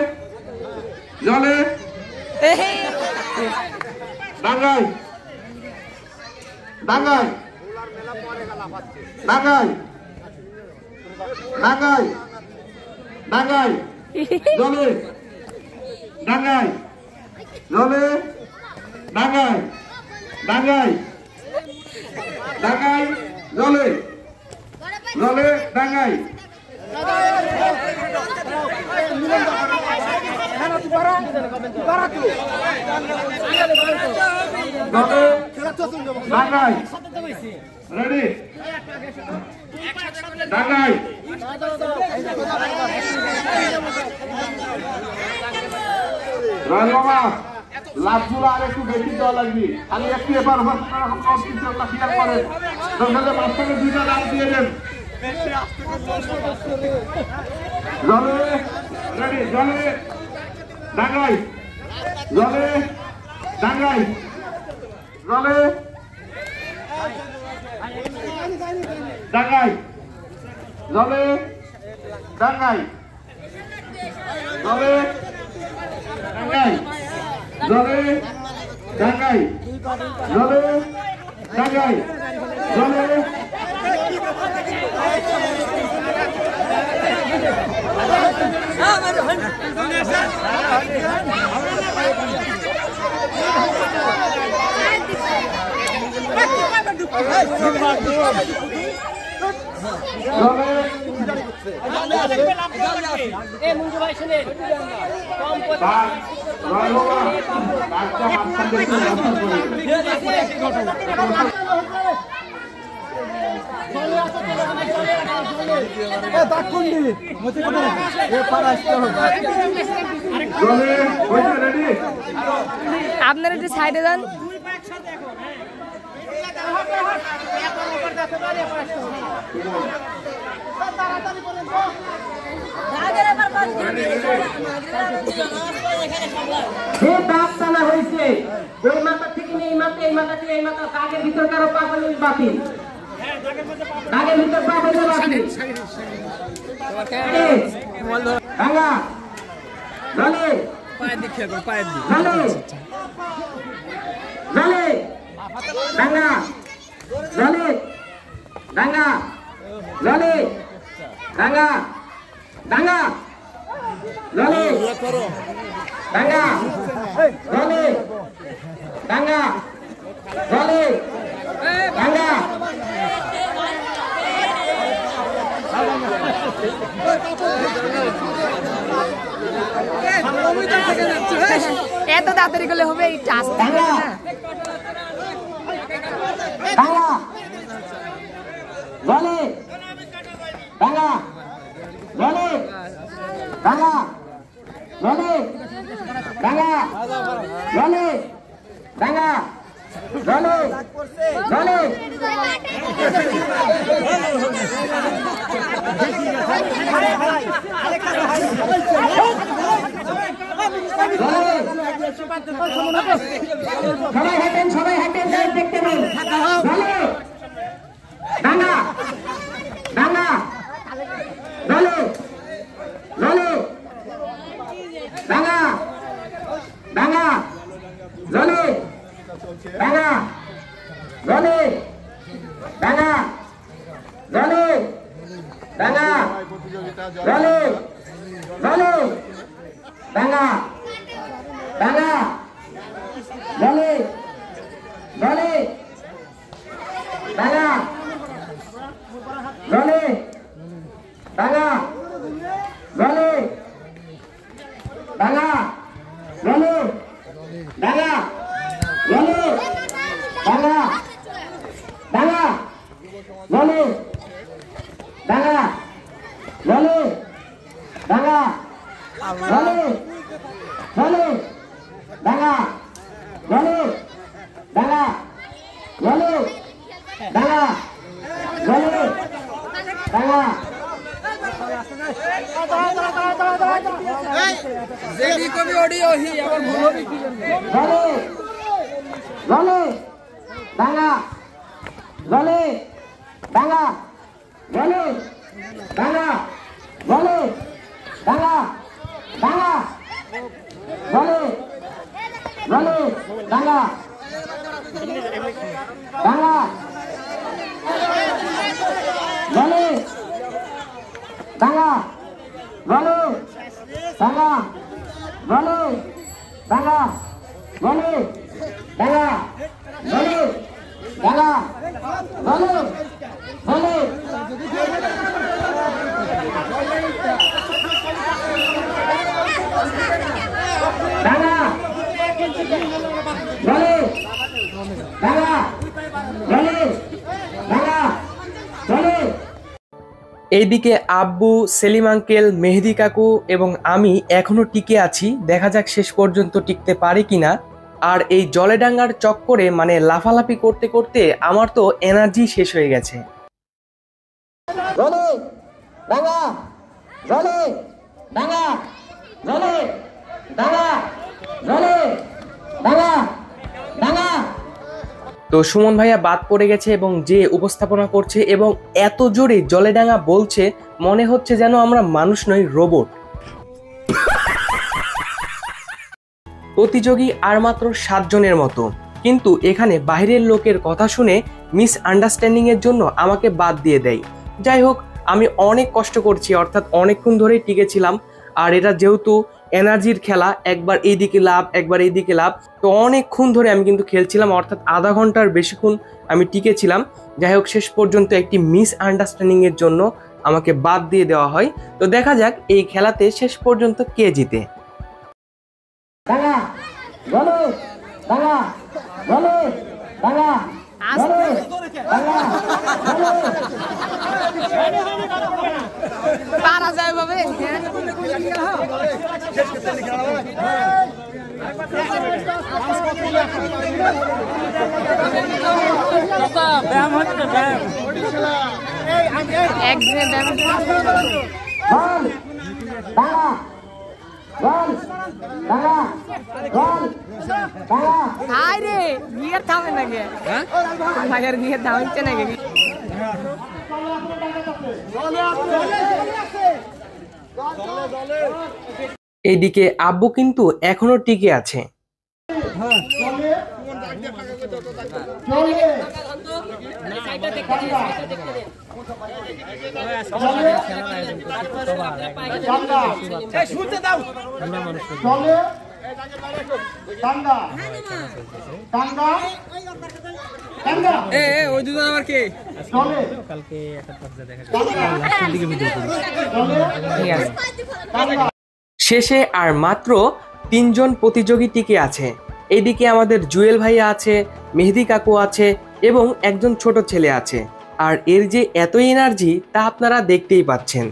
জলে ডাঙায় ডাঙায় ডাঙায় ডাঙায় ডাঙায় জলে ডাঙায় জলে ডাঙায় ডাঙায় ডাঙায় জলে জলে ডাঙায় ডাঙায় রেডি ডাঙায় বাবা লাভগুলো আর একটু বেশি দেওয়া লাগবে খালি একটু এবার ক্লিয়ার করেন মাঝখানে দুইটা লাভ দিয়ে দেন জলে রেডি জলে ডাঙায় জলে ডাঙায় জলে ডাঙায় জলে ডাঙায় জলে ডাঙায় জলে ডাঙায় জলে ডাঙায় জলে আপনারা একটু সাইডে যান দাঁত টানা হয়েছে ওই মাথা থেকে এই মাথা এই মাথা থেকে এই মাথা দাগের ভিতর কারো পা ফেলে বাতিল দাগের ভিতর পা ফেলে বাতিল ভাঙা জলে পায়ের দিকে পায়ের দিকে জলে জলে ভাঙা জলে ভাঙা জলে ভাঙা ভাঙা জলে ভাঙা জলে ভাঙা জলে ভাঙা এত তাড়াতাড়ি গেলে হবে এই আস্তে ভাঙা ভাঙা জলে ভাঙা জলে ভাঙা জলে ভাঙা জলে ভাঙা জলে জলে সবাই হাঁটেন দেখতে পান জলে ভাঙা ভাঙা জলে জলে ডাঙ্গা জলে ডাঙ্গা জলে ডাঙ্গা জলে জলে ডাঙ্গা ডাঙ্গা জলে জলে ডাঙ্গা জলে ডাঙ্গা জলে ডাঙ্গা জলে ডাঙ্গা জলে ডাঙ্গা ডাঙ্গা জলে ডাঙ্গা জলে ডাঙ্গা জলে জলে ডাঙ্গা জলে ডাঙ্গা জলে ডাঙ্গা জলে ডাঙ্গা জলে জলে ডাঙ্গা জলে ডাঙ্গা জলে ডাঙ্গা জলে ডাঙ্গা ডাঙ্গা জলে জলে ডাঙ্গা ডাঙ্গা জলে ডাঙ্গা জলে ডাঙ্গা জলে ডাঙ্গা জলে ডাঙ্গা জলে ডাঙ্গা জলে জলে ডাঙ্গা জলে ডাঙ্গা জলে ডাঙ্গা জলে। এইদিকে আব্বু, সেলিম আঙ্কেল, মেহেদি কাকু এবং আমি এখনো টিকে আছি, দেখা যাক শেষ পর্যন্ত টিকতে পারি কিনা। আর এই জলেডাঙ্গার চক্করে মানে লাফালাফি করতে করতে আমার তো এনার্জি শেষ হয়ে গেছে। জলে ডাঙ্গা জলে ডাঙ্গা জলে ডাঙ্গা জলে ডাঙ্গা ডাঙ্গা। তো সুমন ভাইয়া বাদ পড়ে গেছে এবং যে উপস্থাপনা করছে এবং এত জোরে জলেডাঙ্গা বলছে মনে হচ্ছে যেন আমরা মানুষ নই, রোবট। প্রতিযোগী আর মাত্র 7 জনের মতো, কিন্তু এখানে বাইরের লোকের কথা শুনে মিস আন্ডারস্ট্যান্ডিং এর জন্য আমাকে বাদ দিয়ে দেয়। যাই হোক, আমি অনেক কষ্ট করছি, অর্থাৎ অনেকক্ষণ ধরেই টিকেছিলাম। আর এটা যেহেতু এনার্জির খেলা, একবার এইদিকে লাভ একবার এইদিকে লাভ, তো অনেকক্ষণ ধরে আমি কিন্তু খেলছিলাম, অর্থাৎ আধা ঘন্টার বেশিক্ষণ আমি টিকেছিলাম। যাই হোক, শেষ পর্যন্ত একটি মিস আন্ডারস্ট্যান্ডিং এর জন্য আমাকে বাদ দিয়ে দেওয়া হয়। তো দেখা যাক এই খেলাতে শেষ পর্যন্ত কে জিতে। ডাঙ্গা জলে ডাঙ্গা জলে ডাঙ্গা জলে ডাঙ্গা জলে পারা যায় ভাবে হাই রে গিয়ার থামে নাকি মায়ের গিয়ার থামছে নাকি এইদিকে আব্বু কিন্তু এখনো টিকে আছে। ওই দুজন আবার কে শেষে আর মাত্র 3 জন প্রতিযোগী টিকে আছে। এইদিকে আমাদের জুয়েল ভাইয়া আছে, মেহেদি কাকু আছে এবং একজন ছোট ছেলে আছে। আর এর যে এত এনার্জি তা আপনারা দেখতেই পাচ্ছেন।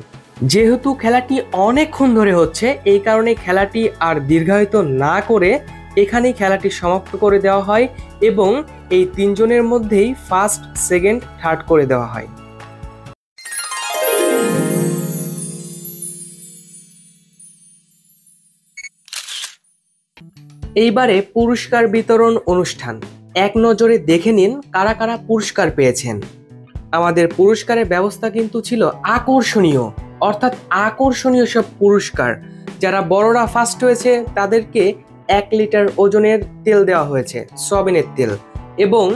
যেহেতু খেলাটি অনেকক্ষণ ধরে হচ্ছে, এই কারণে খেলাটি আর দীর্ঘায়িত না করে এখানেই খেলাটি সমাপ্ত করে দেওয়া হয় এবং এই 3 জনের মধ্যেই ফার্স্ট, সেকেন্ড, থার্ড করে দেওয়া হয়। এইবারে পুরস্কার বিতরণ অনুষ্ঠান। এক নজরে দেখে নিন কারা কারা পুরস্কার পেয়েছেন। আমাদের পুরস্কারের ব্যবস্থা কিন্তু ছিল আকর্ষণীয়, অর্থাৎ আকর্ষণীয় সব পুরস্কার। যারা বড়রা ফার্স্ট হয়েছে তাদেরকে 1 লিটার ওজনের তেল দেওয়া হয়েছে, সয়াবিনের তেল, এবং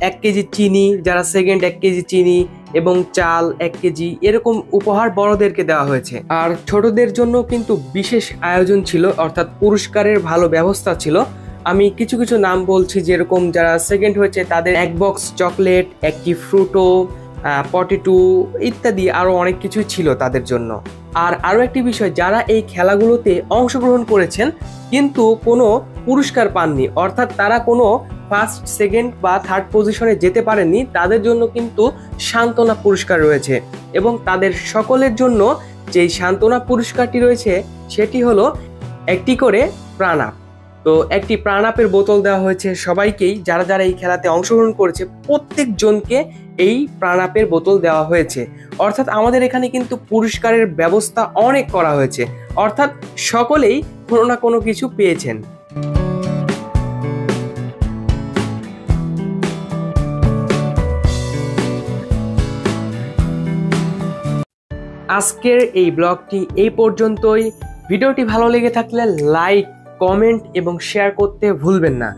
1 কেজি চিনি, যারা সেকেন্ড 1 কেজি চিনি এবং চাল 1 কেজি, এরকম উপহার বড়দেরকে দেওয়া হয়েছে। আর ছোটদের জন্য কিন্তু বিশেষ আয়োজন ছিল, অর্থাৎ পুরস্কারের ভালো ব্যবস্থা ছিল। আমি কিছু কিছু নাম বলছি, যেরকম যারা সেকেন্ড হয়েছে তাদের 1 বক্স চকলেট, 1টি ফ্রুটো, পটেটো ইত্যাদি আরও অনেক কিছুই ছিল তাদের জন্য। আর আরও একটি বিষয়, যারা এই খেলাগুলোতে অংশগ্রহণ করেছেন কিন্তু কোনো পুরস্কার পাননি, অর্থাৎ তারা কোনো ফার্স্ট, সেকেন্ড বা থার্ড পজিশনে যেতে পারেননি, তাদের জন্য কিন্তু সান্ত্বনা পুরস্কার রয়েছে। এবং তাদের সকলের জন্য যেই সান্ত্বনা পুরস্কারটি রয়েছে সেটি হলো একটি করে প্রাণাপ। তো একটি প্রাণাপের বোতল দেওয়া হয়েছে সবাইকেই, যারা যারা এই খেলাতে অংশগ্রহণ করেছে প্রত্যেকজনকে এই প্রাণাপের বোতল দেওয়া হয়েছে। অর্থাৎ আমাদের এখানে কিন্তু পুরস্কারের ব্যবস্থা অনেক করা হয়েছে, অর্থাৎ সকলেই কোনো না কোনো কিছু পেয়েছেন। আজকের এই ব্লগটি এই পর্যন্তই। ভিডিওটি ভালো লেগে থাকলে লাইক, কমেন্ট এবং শেয়ার করতে ভুলবেন না।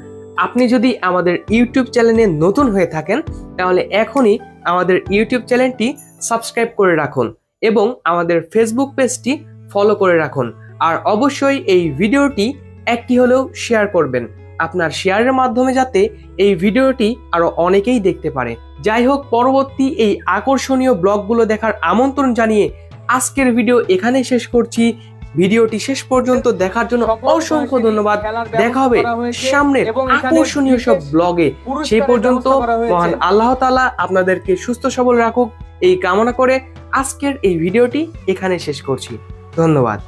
আপনি যদি আমাদের ইউটিউব চ্যানেলে নতুন হয়ে থাকেন তাহলে এখনই আমাদের ইউটিউব চ্যানেলটি সাবস্ক্রাইব করে রাখুন এবং আমাদের ফেসবুক পেজটি ফলো করে রাখুন। আর অবশ্যই এই ভিডিওটি একটি হলেও শেয়ার করবেন, আপনার শেয়ারের মাধ্যমে যাতে এই ভিডিওটি আরো অনেকেই দেখতে পারে। যাই হোক, পরবর্তী এই আকর্ষণীয় ব্লগগুলো দেখার আমন্ত্রণ জানিয়ে আজকের ভিডিও এখানেই শেষ করছি। ভিডিওটি শেষ পর্যন্ত দেখার জন্য অসংখ্য ধন্যবাদ। দেখা হবে সামনের আকর্ষণীয় সব ব্লগে। সেই পর্যন্ত মহান আল্লাহ তাআলা আপনাদেরকে সুস্থ সবল রাখুক এই কামনা করে আজকের এই ভিডিওটি এখানে শেষ করছি। ধন্যবাদ।